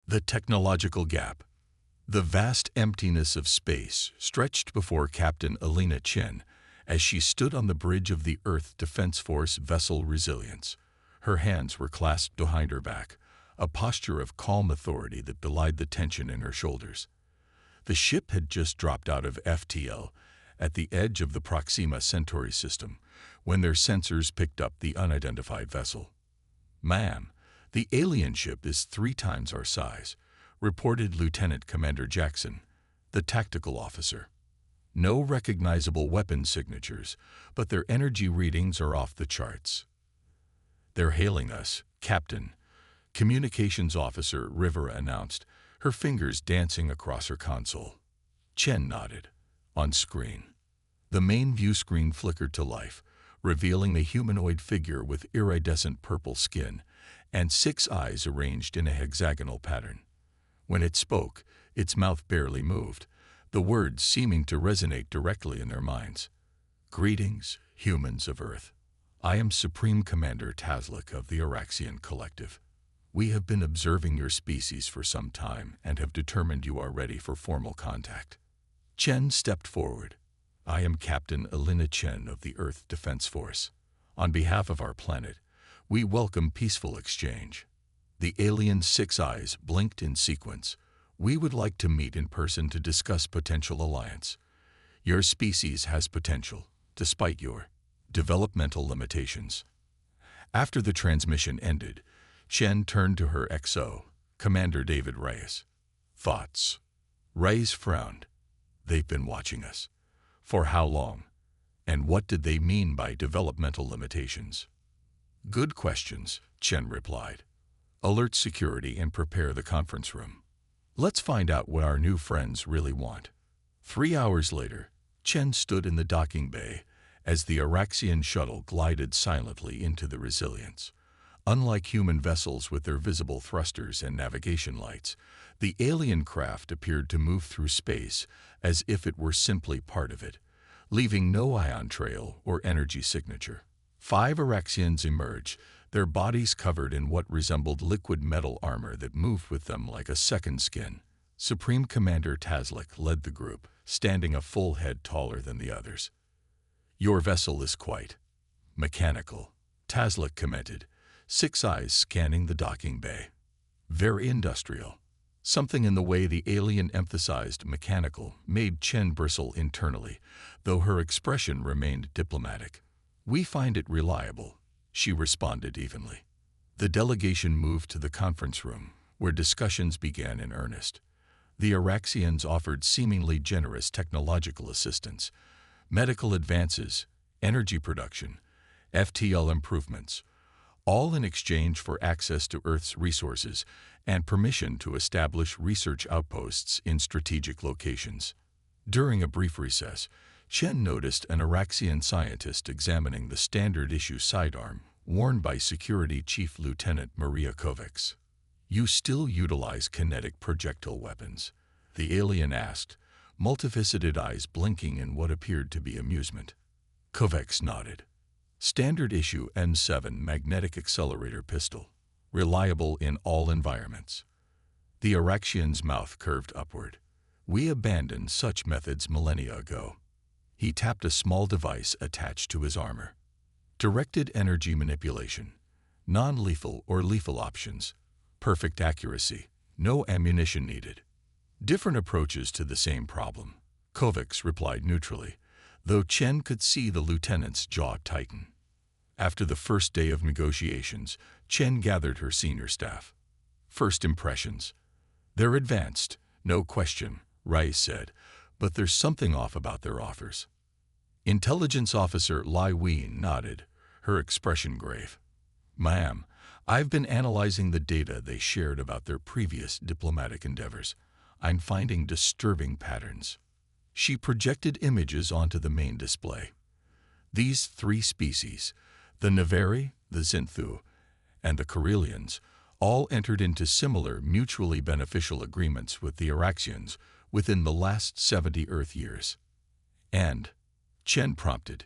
The technological gap. The vast emptiness of space stretched before Captain Alina Chen as she stood on the bridge of the Earth Defense Force vessel Resilience. Her hands were clasped behind her back, a posture of calm authority that belied the tension in her shoulders. The ship had just dropped out of FTL at the edge of the Proxima Centauri system when their sensors picked up the unidentified vessel. "Ma'am, the alien ship is 3 times our size," reported Lieutenant Commander Jackson, the tactical officer. "No recognizable weapon signatures, but their energy readings are off the charts." "They're hailing us, Captain," Communications Officer Rivera announced, her fingers dancing across her console. Chen nodded. On screen, the main view screen flickered to life, revealing a humanoid figure with iridescent purple skin and 6 eyes arranged in a hexagonal pattern. When it spoke, its mouth barely moved, the words seeming to resonate directly in their minds. "Greetings, humans of Earth. I am Supreme Commander Tazlik of the Araxian Collective. We have been observing your species for some time and have determined you are ready for formal contact." Chen stepped forward. "I am Captain Alina Chen of the Earth Defense Force. On behalf of our planet, we welcome peaceful exchange." The alien 6 eyes blinked in sequence. "We would like to meet in person to discuss potential alliance. Your species has potential, despite your developmental limitations." After the transmission ended, Chen turned to her XO, Commander David Reyes. "Thoughts?" Reyes frowned. "They've been watching us. For how long? And what did they mean by developmental limitations?" "Good questions," Chen replied. "Alert security and prepare the conference room. Let's find out what our new friends really want." 3 hours later, Chen stood in the docking bay as the Araxian shuttle glided silently into the Resilience. Unlike human vessels with their visible thrusters and navigation lights, the alien craft appeared to move through space as if it were simply part of it, leaving no ion trail or energy signature. 5 Araxians emerged, their bodies covered in what resembled liquid metal armor that moved with them like a second skin. Supreme Commander Tazlik led the group, standing a full head taller than the others. "Your vessel is quite mechanical," Tazlik commented, 6 eyes scanning the docking bay. "Very industrial." Something in the way the alien emphasized mechanical made Chen bristle internally, though her expression remained diplomatic. "We find it reliable," she responded evenly. The delegation moved to the conference room, where discussions began in earnest. The Araxians offered seemingly generous technological assistance, medical advances, energy production, FTL improvements, all in exchange for access to Earth's resources and permission to establish research outposts in strategic locations. During a brief recess, Chen noticed an Araxian scientist examining the standard-issue sidearm worn by Security Chief Lieutenant Maria Kovacs. "You still utilize kinetic projectile weapons?" the alien asked, multifaceted eyes blinking in what appeared to be amusement. Kovacs nodded. "Standard-issue M7 magnetic accelerator pistol, reliable in all environments." The Araxian's mouth curved upward. "We abandoned such methods millennia ago." He tapped a small device attached to his armor. "Directed energy manipulation, non-lethal or lethal options, perfect accuracy, no ammunition needed. Different approaches to the same problem," Kovacs replied neutrally, though Chen could see the lieutenant's jaw tighten. After the first day of negotiations, Chen gathered her senior staff. "First impressions. They're advanced, no question," Reyes said, "but there's something off about their offers." Intelligence Officer Lai Wien nodded, her expression grave. "Ma'am, I've been analyzing the data they shared about their previous diplomatic endeavors. I'm finding disturbing patterns." She projected images onto the main display. These 3 species, the Neveri, the Xinthu, and the Corellians, all entered into similar mutually beneficial agreements with the Araxians within the last 70 Earth years. "And," Chen prompted,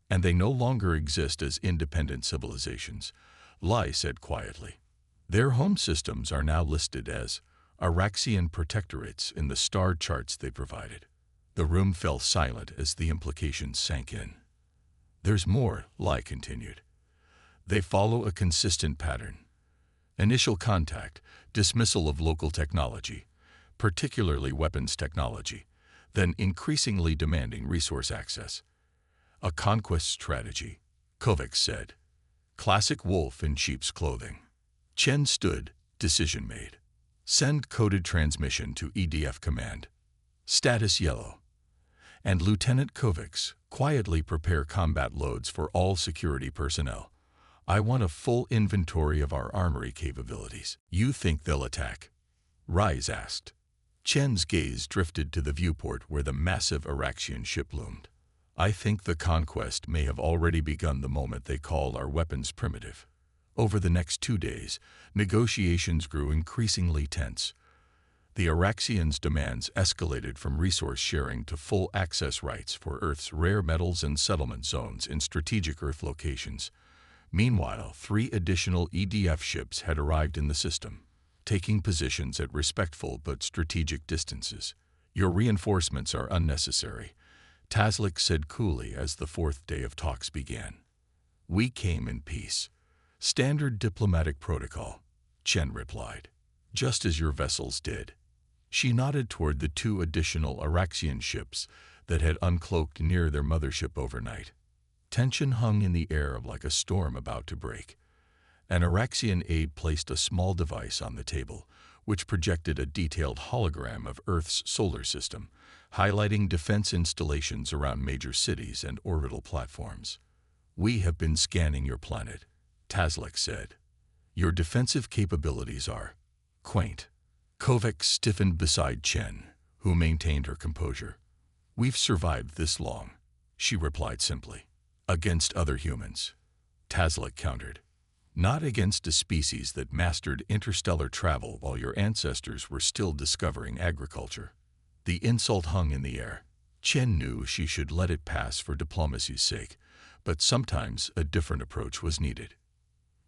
"and they no longer exist as independent civilizations," Lai said quietly. "Their home systems are now listed as Araxian protectorates in the star charts they provided. The room fell silent as the implications sank in. There's more, Lai continued. They follow a consistent pattern. Initial contact, dismissal of local technology, particularly weapons technology, then increasingly demanding resource access. A conquest strategy, Kovacs said. Classic wolf in sheep's clothing. Chen stood, decision made. Send coded transmission to EDF command. Status yellow. And Lieutenant Kovacs, quietly prepare combat loads for all security personnel. I want a full inventory of our armory capabilities. You think they'll attack? Rise asked. Chen's gaze drifted to the viewport where the massive Araxian ship loomed. I think the conquest may have already begun the moment they call our weapons primitive. Over the next 2 days, negotiations grew increasingly tense. The Araxians' demands escalated from resource sharing to full access rights for Earth's rare metals and settlement zones in strategic Earth locations. Meanwhile, 3 additional EDF ships had arrived in the system, taking positions at respectful but strategic distances. Your reinforcements are unnecessary, Taslik said coolly as the 4th day of talks began. We came in peace. Standard diplomatic protocol, Chen replied. Just as your vessels did. She nodded toward the 2 additional Araxian ships that had uncloaked near their mothership overnight. Tension hung in the air like a storm about to break. An Araxian aide placed a small device on the table, which projected a detailed hologram of Earth's solar system, highlighting defense installations around major cities and orbital platforms. We have been scanning your planet, Taslik said. Your defensive capabilities are quaint. Kovacs stiffened beside Chen, who maintained her composure. We've survived this long, she replied simply. Against other humans, Taslik countered. Not against a species that mastered interstellar travel while your ancestors were still discovering agriculture. The insult hung in the air. Chen knew she should let it pass for diplomacy's sake, but sometimes a different approach was needed.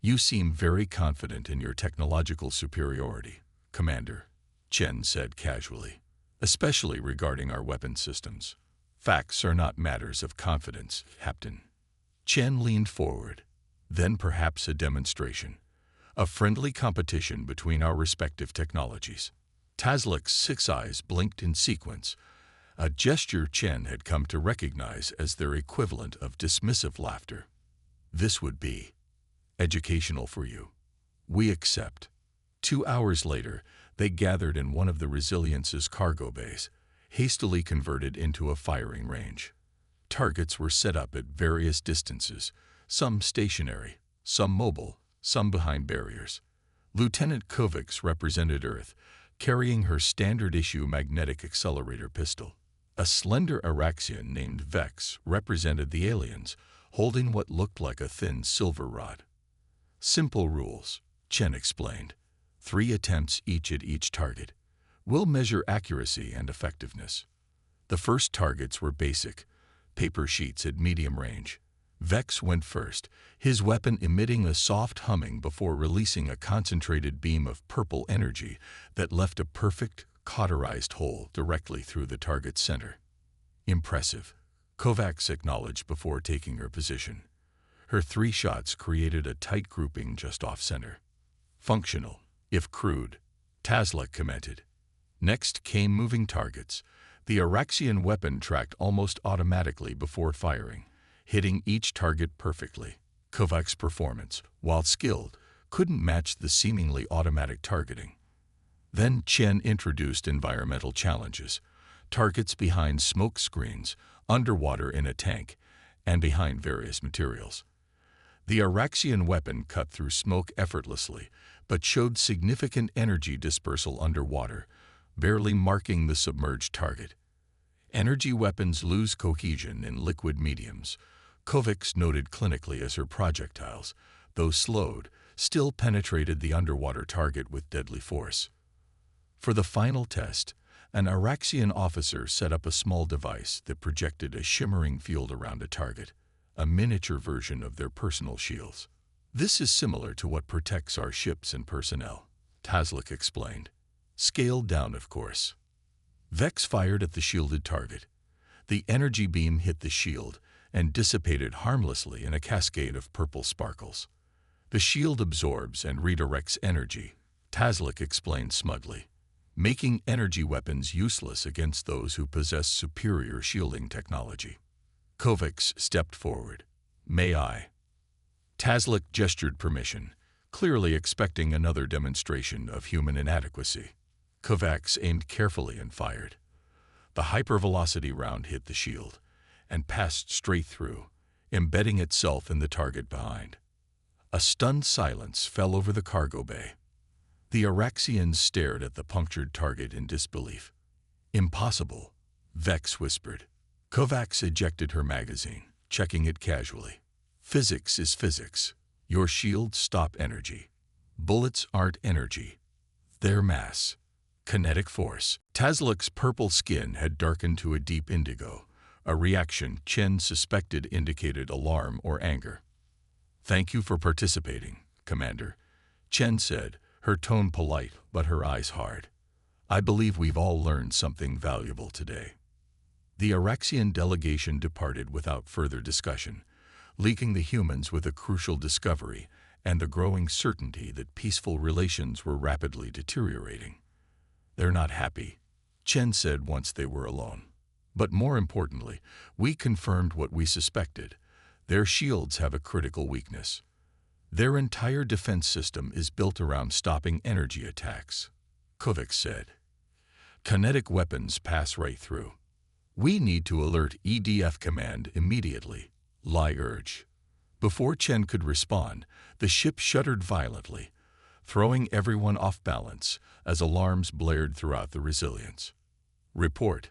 You seem very confident in your technological superiority, Commander, Chen said casually, especially regarding our weapon systems. Facts are not matters of confidence, Captain. Chen leaned forward. Then perhaps a demonstration. A friendly competition between our respective technologies. Taslik's 6 eyes blinked in sequence, a gesture Chen had come to recognize as their equivalent of dismissive laughter. This would be educational for you. We accept. 2 hours later, they gathered in one of the Resilience's cargo bays, hastily converted into a firing range. Targets were set up at various distances, some stationary, some mobile, some behind barriers. Lieutenant Kovacs represented Earth, carrying her standard-issue magnetic accelerator pistol. A slender Araxian named Vex represented the aliens, holding what looked like a thin silver rod. Simple rules, Chen explained. 3 attempts each at each target. We'll measure accuracy and effectiveness. The first targets were basic, paper sheets at medium range. Vex went first, his weapon emitting a soft humming before releasing a concentrated beam of purple energy that left a perfect, cauterized hole directly through the target's center. Impressive, Kovacs acknowledged before taking her position. Her 3 shots created a tight grouping just off-center. Functional, if crude, Taslik commented. Next came moving targets. The Araxian weapon tracked almost automatically before firing, hitting each target perfectly. Kovacs' performance, while skilled, couldn't match the seemingly automatic targeting. Then Chen introduced environmental challenges, targets behind smoke screens, underwater in a tank, and behind various materials. The Araxian weapon cut through smoke effortlessly, but showed significant energy dispersal underwater, barely marking the submerged target. Energy weapons lose cohesion in liquid mediums, Kovacs noted clinically as her projectiles, though slowed, still penetrated the underwater target with deadly force. For the final test, an Araxian officer set up a small device that projected a shimmering field around a target, a miniature version of their personal shields. This is similar to what protects our ships and personnel, Taslik explained. Scaled down, of course. Vex fired at the shielded target. The energy beam hit the shield and dissipated harmlessly in a cascade of purple sparkles. The shield absorbs and redirects energy, Tazlik explained smugly, making energy weapons useless against those who possess superior shielding technology. Kovacs stepped forward. May I? Tazlik gestured permission, clearly expecting another demonstration of human inadequacy. Kovacs aimed carefully and fired. The hypervelocity round hit the shield and passed straight through, embedding itself in the target behind. A stunned silence fell over the cargo bay. The Araxians stared at the punctured target in disbelief. Impossible, Vex whispered. Kovacs ejected her magazine, checking it casually. Physics is physics. Your shields stop energy. Bullets aren't energy. They're mass. Kinetic force. Tazlik's purple skin had darkened to a deep indigo, a reaction Chen suspected indicated alarm or anger. Thank you for participating, Commander, Chen said, her tone polite but her eyes hard. I believe we've all learned something valuable today. The Araxian delegation departed without further discussion, leaving the humans with a crucial discovery and the growing certainty that peaceful relations were rapidly deteriorating. They're not happy, Chen said once they were alone. But more importantly, we confirmed what we suspected. Their shields have a critical weakness. Their entire defense system is built around stopping energy attacks, Kovacs said. Kinetic weapons pass right through. We need to alert EDF Command immediately, Lai urged. Before Chen could respond, the ship shuddered violently, throwing everyone off balance as alarms blared throughout the Resilience. Report,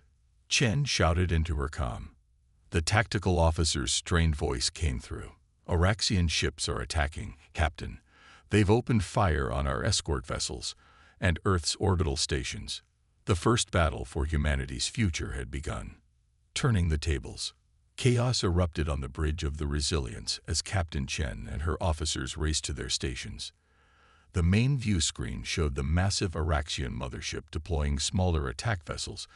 Chen shouted into her comm. The tactical officer's strained voice came through. Araxian ships are attacking, Captain. They've opened fire on our escort vessels and Earth's orbital stations. The first battle for humanity's future had begun. Turning the tables. Chaos erupted on the bridge of the Resilience as Captain Chen and her officers raced to their stations. The main view screen showed the massive Araxian mothership deploying smaller attack vessels,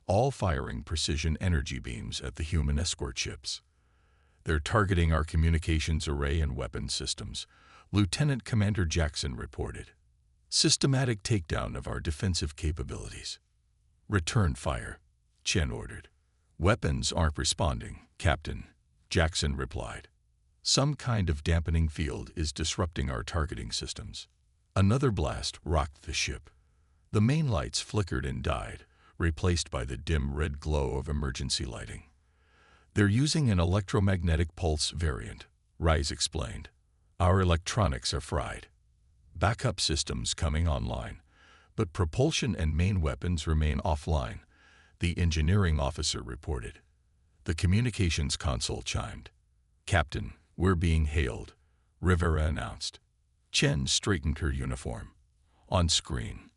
all firing precision energy beams at the human escort ships. They're targeting our communications array and weapons systems, Lieutenant Commander Jackson reported. Systematic takedown of our defensive capabilities. Return fire, Chen ordered. Weapons aren't responding, Captain, Jackson replied. Some kind of dampening field is disrupting our targeting systems. Another blast rocked the ship. The main lights flickered and died, replaced by the dim red glow of emergency lighting. They're using an electromagnetic pulse variant, Rise explained. Our electronics are fried. Backup systems coming online, but propulsion and main weapons remain offline, the engineering officer reported. The communications console chimed. Captain, we're being hailed, Rivera announced. Chen straightened her uniform. On screen,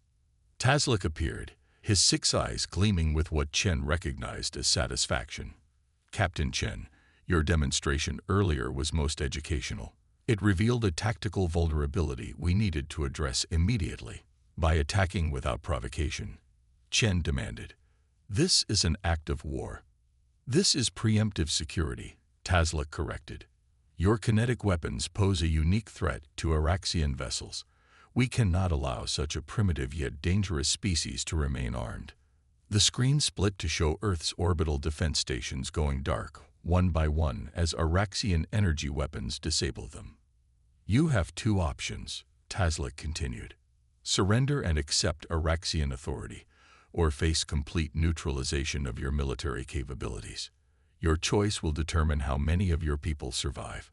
Tazlik appeared, his 6 eyes gleaming with what Chen recognized as satisfaction. Captain Chen, your demonstration earlier was most educational. It revealed a tactical vulnerability we needed to address immediately by attacking without provocation, Chen demanded. This is an act of war. This is preemptive security, Tazlik corrected. Your kinetic weapons pose a unique threat to Araxian vessels. We cannot allow such a primitive yet dangerous species to remain armed. The screen split to show Earth's orbital defense stations going dark, one by one, as Araxian energy weapons disable them. You have 2 options, Tazlik continued. Surrender and accept Araxian authority, or face complete neutralization of your military capabilities. Your choice will determine how many of your people survive.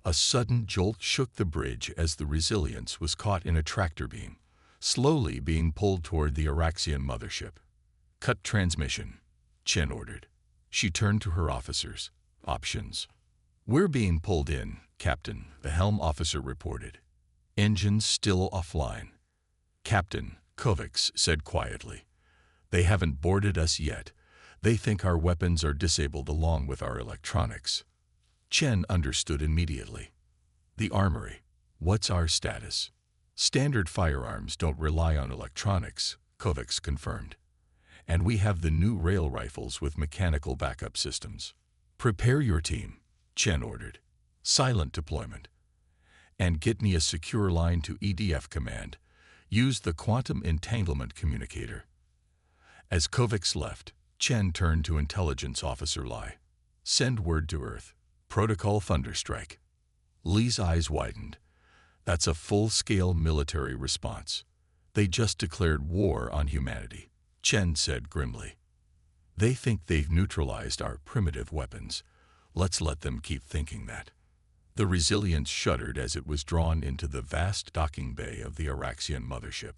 A sudden jolt shook the bridge as the Resilience was caught in a tractor beam, slowly being pulled toward the Araxian mothership. Cut transmission, Chen ordered. She turned to her officers. Options. We're being pulled in, Captain, the helm officer reported. Engines still offline. Captain, Kovacs said quietly. They haven't boarded us yet. They think our weapons are disabled along with our electronics. Chen understood immediately. The armory. What's our status? Standard firearms don't rely on electronics, Kovacs confirmed. And we have the new rail rifles with mechanical backup systems. Prepare your team, Chen ordered. Silent deployment. And get me a secure line to EDF command. Use the quantum entanglement communicator. As Kovacs left, Chen turned to intelligence officer Li. Send word to Earth. Protocol Thunderstrike. Li's eyes widened. That's a full-scale military response. They just declared war on humanity, Chen said grimly. They think they've neutralized our primitive weapons. Let's let them keep thinking that. The Resilience shuddered as it was drawn into the vast docking bay of the Araxian mothership.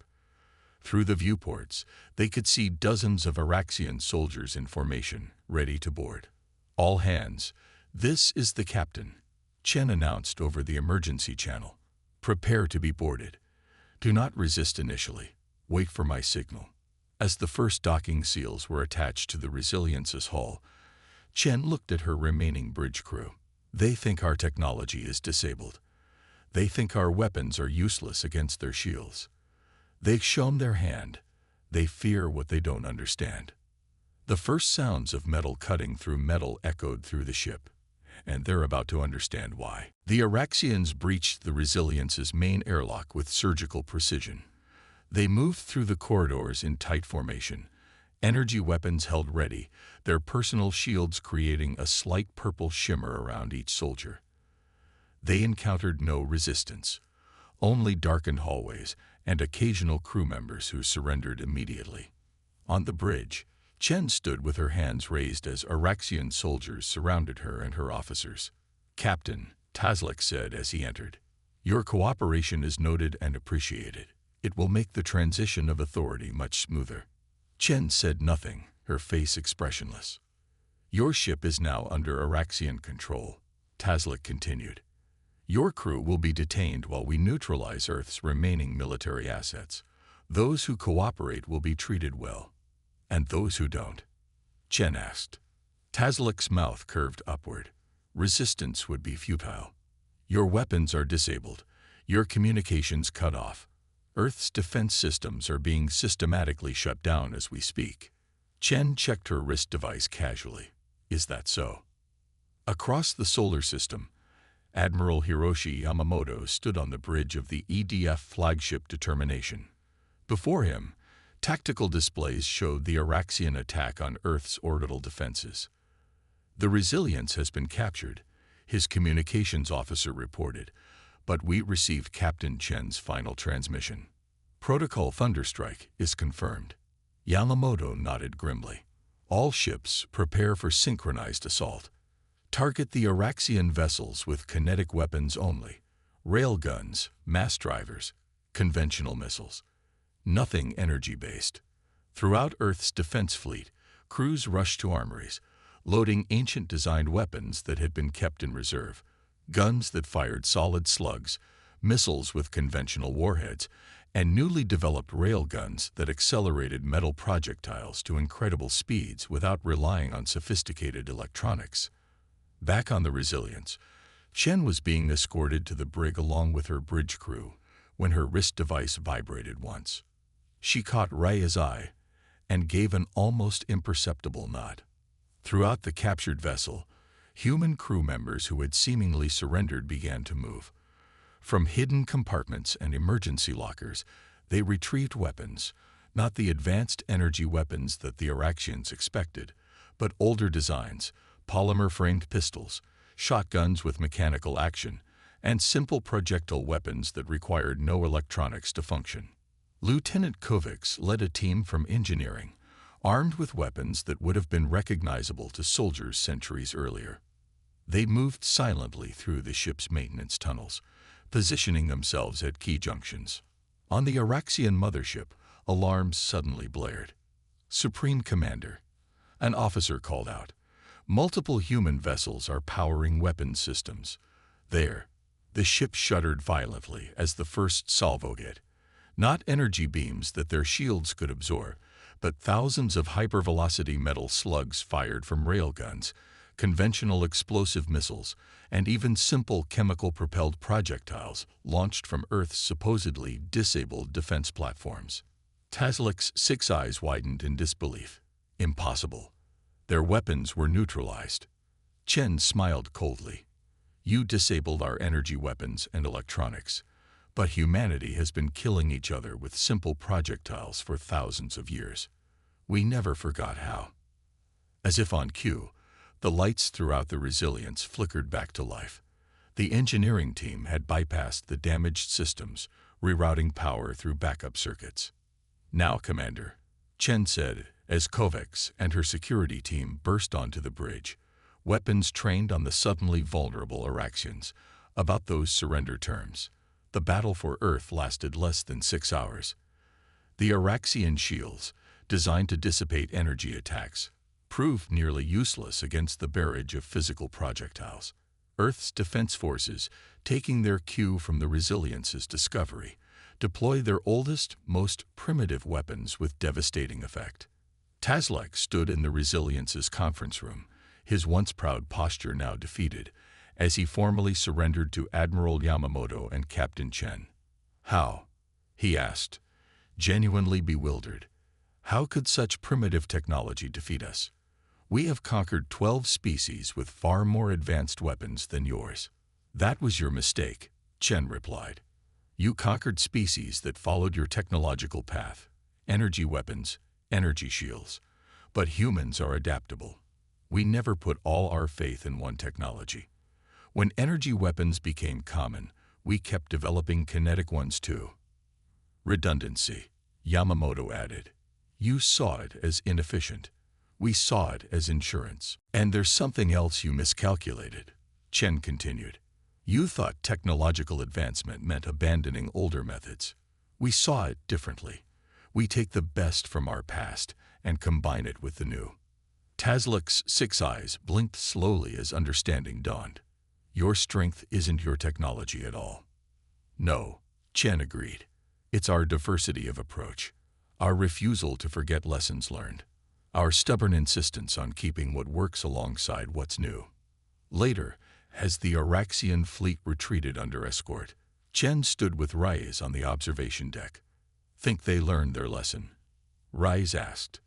Through the viewports, they could see dozens of Araxian soldiers in formation, ready to board. All hands, this is the captain, Chen announced over the emergency channel. Prepare to be boarded. Do not resist initially. Wait for my signal. As the first docking seals were attached to the Resilience's hull, Chen looked at her remaining bridge crew. They think our technology is disabled. They think our weapons are useless against their shields. They've shown their hand. They fear what they don't understand. The first sounds of metal cutting through metal echoed through the ship, and they're about to understand why. The Araxians breached the Resilience's main airlock with surgical precision. They moved through the corridors in tight formation, energy weapons held ready, their personal shields creating a slight purple shimmer around each soldier. They encountered no resistance, only darkened hallways and occasional crew members who surrendered immediately. On the bridge, Chen stood with her hands raised as Araxian soldiers surrounded her and her officers. Captain, Tazlik said as he entered, your cooperation is noted and appreciated. It will make the transition of authority much smoother. Chen said nothing, her face expressionless. Your ship is now under Araxian control, Tazlik continued. Your crew will be detained while we neutralize Earth's remaining military assets. Those who cooperate will be treated well. And those who don't? Chen asked. Tazlik's mouth curved upward. Resistance would be futile. Your weapons are disabled. Your communications cut off. Earth's defense systems are being systematically shut down as we speak. Chen checked her wrist device casually. Is that so? Across the solar system, Admiral Hiroshi Yamamoto stood on the bridge of the EDF flagship Determination. Before him, tactical displays showed the Araxian attack on Earth's orbital defenses. The Resilience has been captured, his communications officer reported, but we received Captain Chen's final transmission. Protocol Thunderstrike is confirmed. Yamamoto nodded grimly. All ships prepare for synchronized assault. Target the Araxian vessels with kinetic weapons only. Railguns, mass drivers, conventional missiles. Nothing energy-based. Throughout Earth's defense fleet, crews rushed to armories, loading ancient designed weapons that had been kept in reserve. Guns that fired solid slugs, missiles with conventional warheads, and newly developed railguns that accelerated metal projectiles to incredible speeds without relying on sophisticated electronics. Back on the Resilience, Chen was being escorted to the brig along with her bridge crew when her wrist device vibrated once. She caught Raya's eye and gave an almost imperceptible nod. Throughout the captured vessel, human crew members who had seemingly surrendered began to move. From hidden compartments and emergency lockers, they retrieved weapons, not the advanced energy weapons that the Araxians expected, but older designs, polymer-framed pistols, shotguns with mechanical action, and simple projectile weapons that required no electronics to function. Lieutenant Kovacs led a team from engineering, armed with weapons that would have been recognizable to soldiers centuries earlier. They moved silently through the ship's maintenance tunnels, positioning themselves at key junctions. On the Araxian mothership, alarms suddenly blared. Supreme Commander, an officer called out. Multiple human vessels are powering weapons systems. There, the ship shuddered violently as the first salvo hit. Not energy beams that their shields could absorb, but thousands of hypervelocity metal slugs fired from railguns, conventional explosive missiles, and even simple chemical-propelled projectiles launched from Earth's supposedly disabled defense platforms. Tazlik's 6 eyes widened in disbelief. Impossible. Their weapons were neutralized. Chen smiled coldly. You disabled our energy weapons and electronics, but humanity has been killing each other with simple projectiles for thousands of years. We never forgot how. As if on cue, the lights throughout the Resilience flickered back to life. The engineering team had bypassed the damaged systems, rerouting power through backup circuits. Now, Commander, Chen said, as Kovacs and her security team burst onto the bridge, weapons trained on the suddenly vulnerable Araxians. About those surrender terms, the battle for Earth lasted less than 6 hours. The Araxian shields, designed to dissipate energy attacks, proved nearly useless against the barrage of physical projectiles. Earth's defense forces, taking their cue from the Resilience's discovery, deployed their oldest, most primitive weapons with devastating effect. Tazlik stood in the Resilience's conference room, his once proud posture now defeated, as he formally surrendered to Admiral Yamamoto and Captain Chen. How? He asked, genuinely bewildered. How could such primitive technology defeat us? We have conquered 12 species with far more advanced weapons than yours. That was your mistake, Chen replied. You conquered species that followed your technological path, energy weapons, energy shields. But humans are adaptable. We never put all our faith in one technology. When energy weapons became common, we kept developing kinetic ones too. Redundancy, Yamamoto added. You saw it as inefficient. We saw it as insurance. And there's something else you miscalculated, Chen continued. You thought technological advancement meant abandoning older methods. We saw it differently. We take the best from our past and combine it with the new. Tazlik's 6 eyes blinked slowly as understanding dawned. Your strength isn't your technology at all. No, Chen agreed. It's our diversity of approach, our refusal to forget lessons learned, our stubborn insistence on keeping what works alongside what's new. Later, as the Araxian fleet retreated under escort, Chen stood with Reyes on the observation deck. Think they learned their lesson? Reyes asked.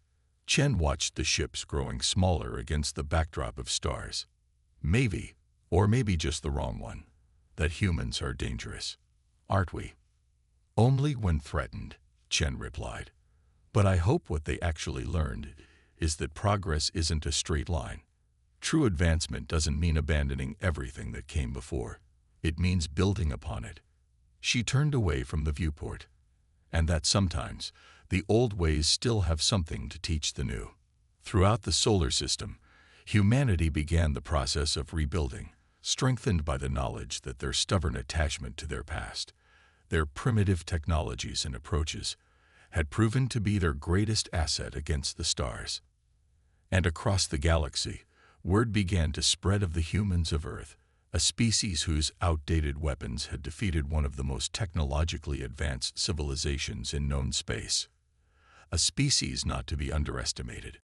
Chen watched the ships growing smaller against the backdrop of stars. Maybe, or maybe just the wrong one, that humans are dangerous. Aren't we? Only when threatened, Chen replied. But I hope what they actually learned is that progress isn't a straight line. True advancement doesn't mean abandoning everything that came before. It means building upon it. She turned away from the viewport, and that sometimes the old ways still have something to teach the new. Throughout the solar system, humanity began the process of rebuilding, strengthened by the knowledge that their stubborn attachment to their past, their primitive technologies and approaches, had proven to be their greatest asset against the stars. And across the galaxy, word began to spread of the humans of Earth, a species whose outdated weapons had defeated one of the most technologically advanced civilizations in known space. A species not to be underestimated.